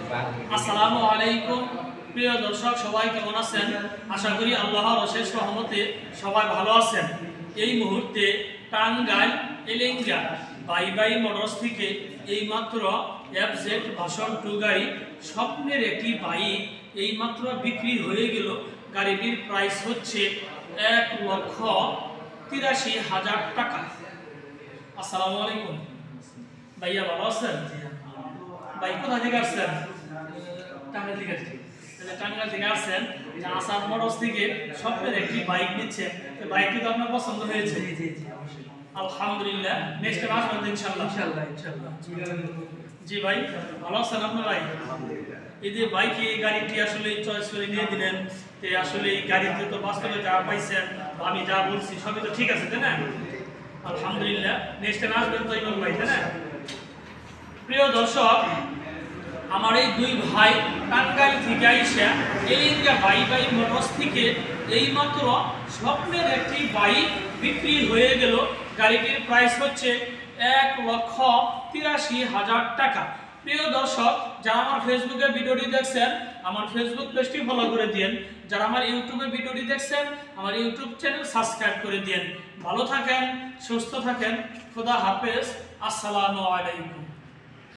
আসসালামু আলাইকুম প্রিয় দর্শক, সবাই কেমন আছেন? আশা করি আল্লাহর অশেষ রহমতে সবাই ভালো আছেন। এই মুহূর্তে টাঙ্গাইল এলেঙ্গা বাই মোটরস থেকে এইমাত্র FZ ভার্সন 2 গাড়ি, স্বপ্নের একটি বাইক এইমাত্র বিক্রি হয়ে গেল। গাড়িটির প্রাইস হচ্ছে 1,83,000 টাকা। আসসালামু আলাইকুম ভাইয়া, ভালো আছেন? ভাই কোথা থেকে আসছেন? টাঙ্গাইল থেকে আসছেন। টাঙ্গাইল থেকে আসছেন, আসাদ মোটরস থেকে স্বপ্নের একটি বাইক নিচ্ছেন। বাইকটি তো আপনার পছন্দ হয়েছে? আলহামদুলিল্লাহ। নেক্সট টাইম আসবেন ইনশাআল্লাহ। জি ভাই, ভালো আছেন আপনি? ভাই এই যে বাইক, এই গাড়িটি আসলে চয়েস করে নিয়ে দিলেন, তো আসলে এই গাড়িতে তো বাস্তবে যা পাইছেন, আমি যা বলছি সবই তো ঠিক আছে, তাই না? আলহামদুলিল্লাহ। নেক্সট টাইম আসবেন তো ইমন ভাই, তাই না? প্রিয় দর্শক, আমার এই দুই ভাই টাঙ্গাইল থেকে আইসা এলেঙ্গা বাই মোটরস থেকে এইমাত্র স্বপ্নের একটি বাইক বিক্রি হয়ে গেল। গাড়িটির প্রাইস হচ্ছে 1,83,000 টাকা। প্রিয় দর্শক, যারা আমার ফেসবুকে ভিডিওটি দেখছেন, আমার ফেসবুক পেজটি ফলো করে দিন। যারা আমার ইউটিউবে ভিডিওটি দেখছেন, আমার ইউটিউব চ্যানেল সাবস্ক্রাইব করে দিন। ভালো থাকেন, সুস্থ থাকেন। খোদা হাফেজ। আসসালামু আলাইকুম।